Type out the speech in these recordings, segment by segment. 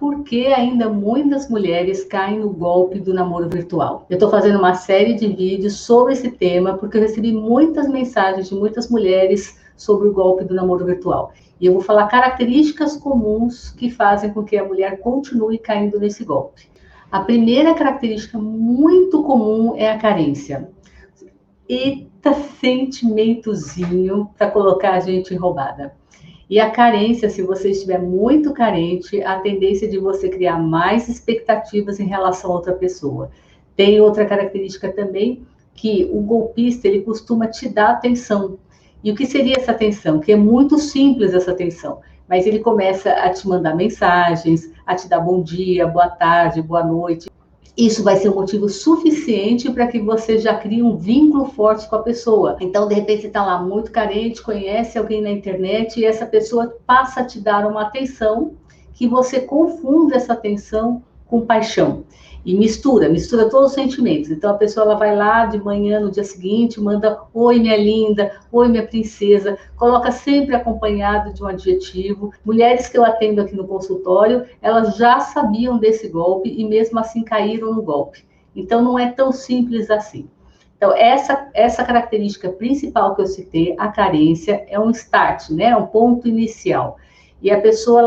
por que ainda muitas mulheres caem no golpe do namoro virtual. Eu estou fazendo uma série de vídeos sobre esse tema, porque eu recebi muitas mensagens de muitas mulheres sobre o golpe do namoro virtual. E eu vou falar características comuns que fazem com que a mulher continue caindo nesse golpe. A primeira característica muito comum é a carência. Eita sentimentozinho para colocar a gente em roubada. E a carência, se você estiver muito carente, a tendência de você criar mais expectativas em relação a outra pessoa. Tem outra característica também, que o golpista, ele costuma te dar atenção. E o que seria essa atenção? Que é muito simples essa atenção, mas ele começa a te mandar mensagens, a te dar bom dia, boa tarde, boa noite. Isso vai ser um motivo suficiente para que você já crie um vínculo forte com a pessoa. Então, de repente, você está lá muito carente, conhece alguém na internet e essa pessoa passa a te dar uma atenção que você confunde essa atenção com paixão. E mistura todos os sentimentos. Então, a pessoa ela vai lá de manhã, no dia seguinte, manda oi, minha linda, oi, minha princesa, coloca sempre acompanhado de um adjetivo. Mulheres que eu atendo aqui no consultório, elas já sabiam desse golpe e mesmo assim caíram no golpe. Então, não é tão simples assim. Então, essa característica principal que eu citei, a carência, é um start, né? É um ponto inicial. E a pessoa,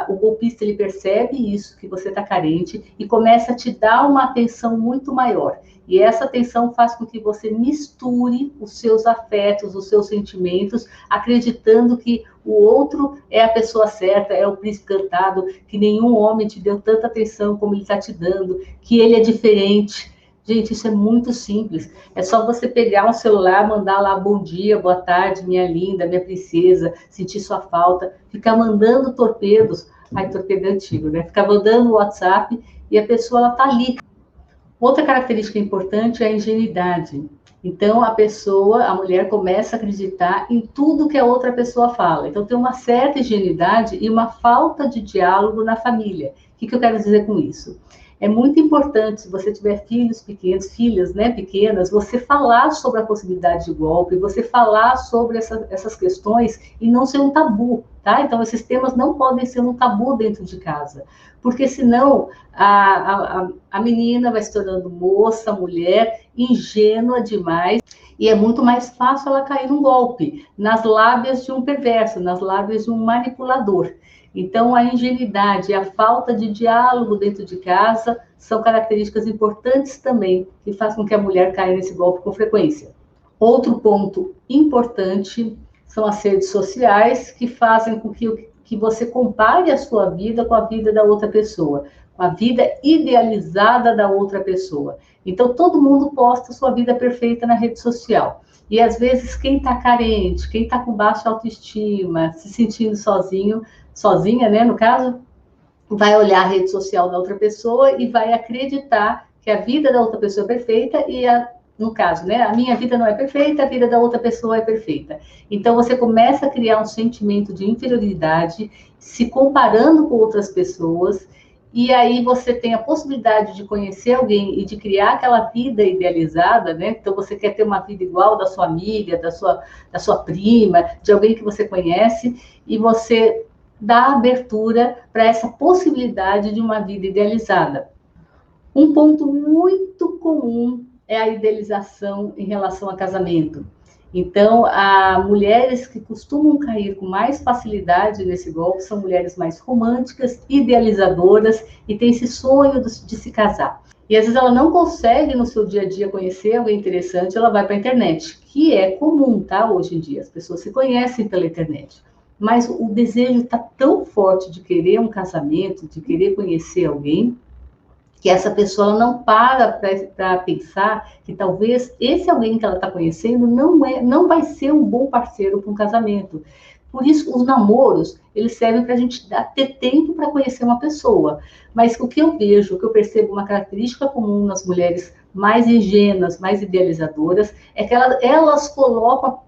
o golpista, ele percebe isso, que você está carente, e começa a te dar uma atenção muito maior. E essa atenção faz com que você misture os seus afetos, os seus sentimentos, acreditando que o outro é a pessoa certa, é o príncipe encantado, que nenhum homem te deu tanta atenção como ele está te dando, que ele é diferente. Gente, isso é muito simples. É só você pegar um celular, mandar lá bom dia, boa tarde, minha linda, minha princesa, sentir sua falta, ficar mandando torpedos. Ai, torpedo é antigo, né? Ficar mandando o WhatsApp e a pessoa, ela tá ali. Outra característica importante é a ingenuidade. Então, a mulher começa a acreditar em tudo que a outra pessoa fala. Então, tem uma certa ingenuidade e uma falta de diálogo na família. O que eu quero dizer com isso? É muito importante, se você tiver filhos pequenos, filhas, né, pequenas, você falar sobre a possibilidade de golpe, você falar sobre essas questões e não ser um tabu, tá? Então, esses temas não podem ser um tabu dentro de casa, porque senão a menina vai se tornando moça, mulher, ingênua demais, e é muito mais fácil ela cair num golpe, nas lábias de um perverso, nas lábias de um manipulador. Então, a ingenuidade e a falta de diálogo dentro de casa são características importantes também, que fazem com que a mulher caia nesse golpe com frequência. Outro ponto importante são as redes sociais, que fazem com que você compare a sua vida com a vida da outra pessoa, com a vida idealizada da outra pessoa. Então, todo mundo posta sua vida perfeita na rede social. E, às vezes, quem está carente, quem está com baixa autoestima, se sentindo sozinha, né, no caso, vai olhar a rede social da outra pessoa e vai acreditar que a vida da outra pessoa é perfeita e, no caso, né, a minha vida não é perfeita, a vida da outra pessoa é perfeita. Então, você começa a criar um sentimento de inferioridade, se comparando com outras pessoas, e aí você tem a possibilidade de conhecer alguém e de criar aquela vida idealizada, né? Então, você quer ter uma vida igual da sua amiga, da sua prima, de alguém que você conhece, e você dá abertura para essa possibilidade de uma vida idealizada. Um ponto muito comum é a idealização em relação a casamento. Então, mulheres que costumam cair com mais facilidade nesse golpe são mulheres mais românticas, idealizadoras e têm esse sonho de se casar. E às vezes ela não consegue no seu dia a dia conhecer alguém interessante, ela vai para a internet, que é comum, tá? Hoje em dia, as pessoas se conhecem pela internet. Mas o desejo está tão forte de querer um casamento, de querer conhecer alguém, que essa pessoa ela não para pensar que talvez esse alguém que ela está conhecendo não vai ser um bom parceiro para um casamento. Por isso, os namoros, eles servem para a gente ter tempo para conhecer uma pessoa. Mas o que eu vejo, o que eu percebo, uma característica comum nas mulheres mais ingênuas, mais idealizadoras, é que elas colocam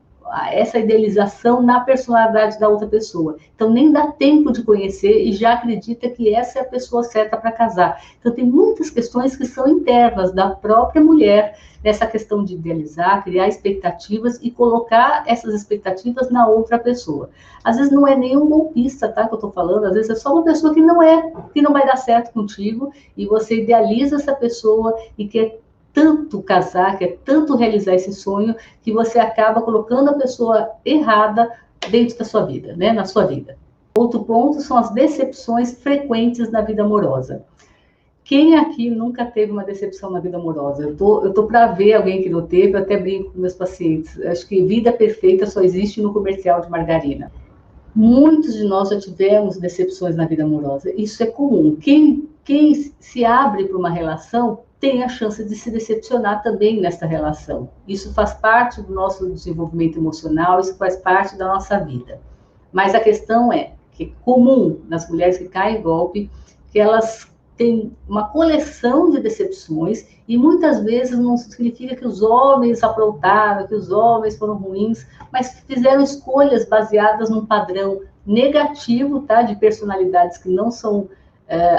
essa idealização na personalidade da outra pessoa. Então, nem dá tempo de conhecer e já acredita que essa é a pessoa certa para casar. Então, tem muitas questões que são internas da própria mulher, nessa questão de idealizar, criar expectativas e colocar essas expectativas na outra pessoa. Às vezes não é nem um golpista, tá, que eu estou falando, às vezes é só uma pessoa que não vai dar certo contigo, e você idealiza essa pessoa e quer tanto casar, quer tanto realizar esse sonho, que você acaba colocando a pessoa errada dentro da sua vida, né, na sua vida. Outro ponto são as decepções frequentes na vida amorosa. Quem aqui nunca teve uma decepção na vida amorosa? Eu tô para ver alguém que não teve, eu até brinco com meus pacientes. Acho que vida perfeita só existe no comercial de margarina. Muitos de nós já tivemos decepções na vida amorosa. Isso é comum. Quem se abre para uma relação tem a chance de se decepcionar também nessa relação. Isso faz parte do nosso desenvolvimento emocional, isso faz parte da nossa vida. Mas a questão é que é comum nas mulheres que caem em golpe, que elas têm uma coleção de decepções, e muitas vezes não significa que os homens aprontaram, que os homens foram ruins, mas fizeram escolhas baseadas num padrão negativo, tá, de personalidades que não são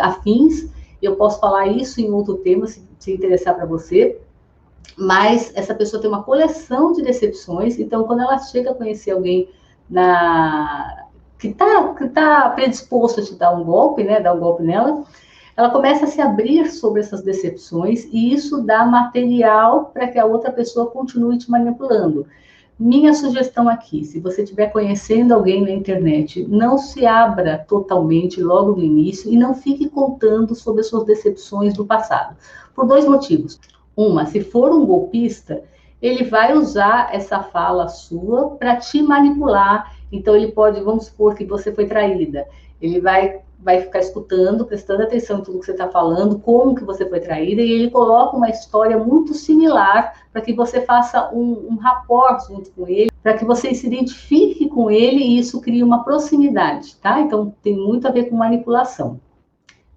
afins. Eu posso falar isso em outro tema, se interessar para você, mas essa pessoa tem uma coleção de decepções. Então, quando ela chega a conhecer alguém que está predisposto a te dar um golpe, né, dar um golpe nela, ela começa a se abrir sobre essas decepções, e isso dá material para que a outra pessoa continue te manipulando. Minha sugestão aqui, se você estiver conhecendo alguém na internet, não se abra totalmente logo no início e não fique contando sobre as suas decepções do passado. Por dois motivos. Uma, se for um golpista, ele vai usar essa fala sua para te manipular. Então, ele pode, vamos supor que você foi traída, ele vai ficar escutando, prestando atenção em tudo que você está falando, como que você foi traída, e ele coloca uma história muito similar para que você faça um rapport junto com ele, para que você se identifique com ele e isso crie uma proximidade, tá? Então, tem muito a ver com manipulação.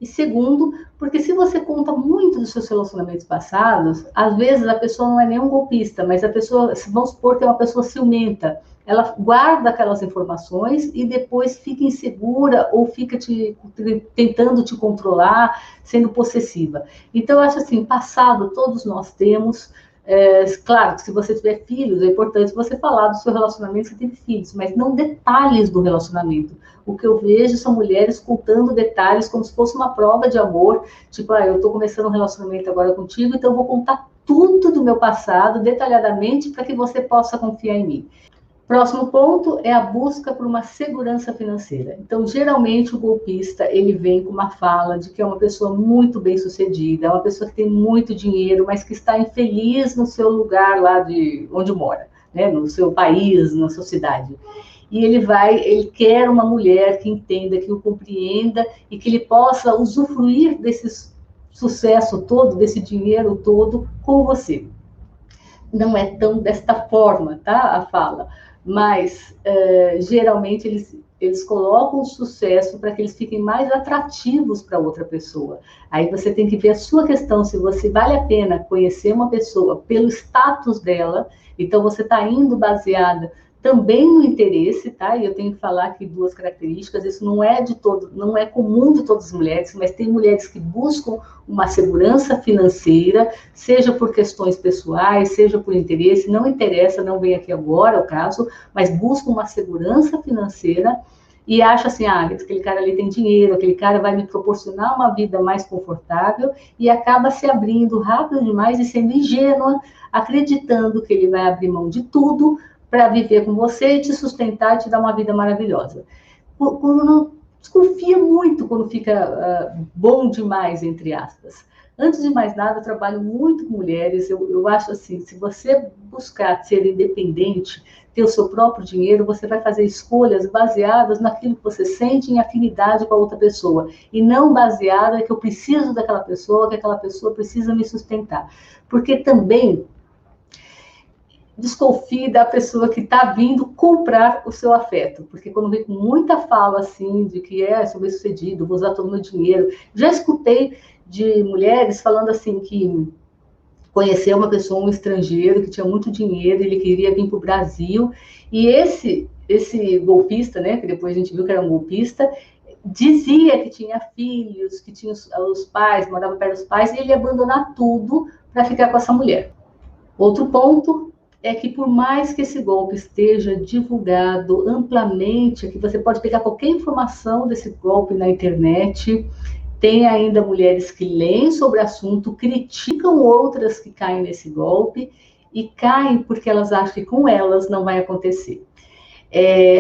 E segundo, porque se você conta muito dos seus relacionamentos passados, às vezes a pessoa não é nem um golpista, mas a pessoa, vamos supor que é uma pessoa ciumenta, ela guarda aquelas informações e depois fica insegura ou fica tentando te controlar, sendo possessiva. Então, eu acho assim, passado todos nós temos. Claro que se você tiver filhos, é importante você falar do seu relacionamento, se teve filhos, mas não detalhes do relacionamento. O que eu vejo são mulheres contando detalhes como se fosse uma prova de amor, tipo, eu estou começando um relacionamento agora contigo, então eu vou contar tudo do meu passado, detalhadamente, para que você possa confiar em mim. Próximo ponto é a busca por uma segurança financeira. Então, geralmente, o golpista, ele vem com uma fala de que é uma pessoa muito bem-sucedida, é uma pessoa que tem muito dinheiro, mas que está infeliz no seu lugar lá de onde mora, né? No seu país, na sua cidade. E ele quer uma mulher que entenda, que o compreenda e que ele possa usufruir desse sucesso todo, desse dinheiro todo com você. Não é tão desta forma, tá? A fala. Mas, geralmente, eles colocam o sucesso para que eles fiquem mais atrativos para outra pessoa. Aí você tem que ver a sua questão, se você vale a pena conhecer uma pessoa pelo status dela, então você está indo baseada também no interesse, tá? E eu tenho que falar aqui duas características, isso não é comum de todas as mulheres, mas tem mulheres que buscam uma segurança financeira, seja por questões pessoais, seja por interesse, não interessa, não vem aqui agora o caso, mas buscam uma segurança financeira e acha assim, aquele cara ali tem dinheiro, aquele cara vai me proporcionar uma vida mais confortável, e acaba se abrindo rápido demais e sendo ingênua, acreditando que ele vai abrir mão de tudo para viver com você e te sustentar e te dar uma vida maravilhosa. Quando não desconfia muito quando fica bom demais, entre aspas. Antes de mais nada, eu trabalho muito com mulheres, eu acho assim, se você buscar ser independente, ter o seu próprio dinheiro, você vai fazer escolhas baseadas naquilo que você sente em afinidade com a outra pessoa, e não baseada que eu preciso daquela pessoa, que aquela pessoa precisa me sustentar. Porque também desconfie da pessoa que está vindo comprar o seu afeto, porque quando vem com muita fala assim, de que sou bem-sucedido, vou usar todo o meu dinheiro, já escutei de mulheres falando assim que conheceu uma pessoa, um estrangeiro, que tinha muito dinheiro, ele queria vir para o Brasil, e esse golpista, né, que depois a gente viu que era um golpista, dizia que tinha filhos, que tinha os pais, morava perto dos pais, e ele ia abandonar tudo para ficar com essa mulher. Outro ponto é que, por mais que esse golpe esteja divulgado amplamente, que você pode pegar qualquer informação desse golpe na internet, tem ainda mulheres que leem sobre o assunto, criticam outras que caem nesse golpe e caem porque elas acham que com elas não vai acontecer.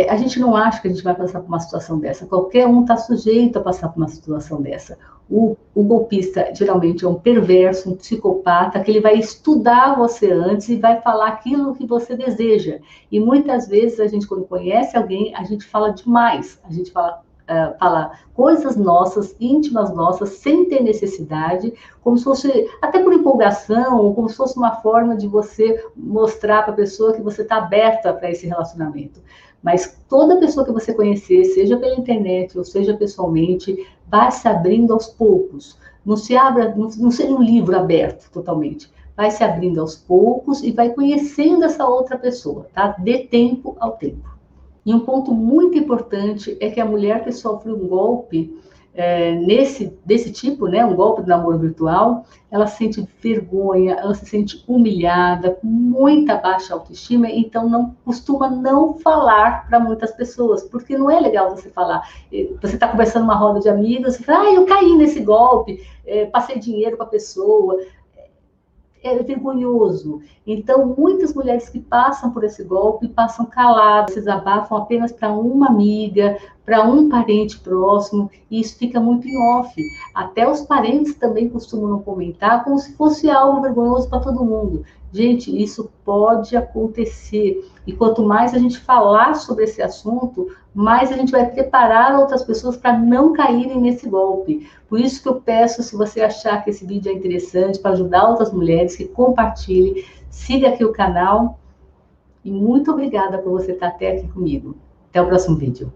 A gente não acha que a gente vai passar por uma situação dessa. Qualquer um está sujeito a passar por uma situação dessa. O golpista geralmente é um perverso, um psicopata, que ele vai estudar você antes e vai falar aquilo que você deseja. E muitas vezes a gente, quando conhece alguém, a gente fala demais. A gente fala coisas nossas, íntimas nossas, sem ter necessidade, como se fosse, até por empolgação, ou como se fosse uma forma de você mostrar para a pessoa que você está aberta para esse relacionamento. Mas toda pessoa que você conhecer, seja pela internet ou seja pessoalmente, vai se abrindo aos poucos. Não se abra, não seja um livro aberto totalmente. Vai se abrindo aos poucos e vai conhecendo essa outra pessoa, tá? Dê tempo ao tempo. E um ponto muito importante é que a mulher que sofre um golpe desse tipo, né, um golpe de namoro virtual, ela sente vergonha, ela se sente humilhada, com muita baixa autoestima, então não costuma não falar para muitas pessoas, porque não é legal você falar. Você está conversando numa roda de amigos, você fala, eu caí nesse golpe, passei dinheiro para a pessoa. É vergonhoso. Então, muitas mulheres que passam por esse golpe passam caladas, se desabafam apenas para uma amiga, para um parente próximo, e isso fica muito em off. Até os parentes também costumam comentar como se fosse algo vergonhoso para todo mundo. Gente, isso pode acontecer. E quanto mais a gente falar sobre esse assunto, mais a gente vai preparar outras pessoas para não caírem nesse golpe. Por isso que eu peço, se você achar que esse vídeo é interessante, para ajudar outras mulheres, que compartilhe, siga aqui o canal. E muito obrigada por você estar até aqui comigo. Até o próximo vídeo.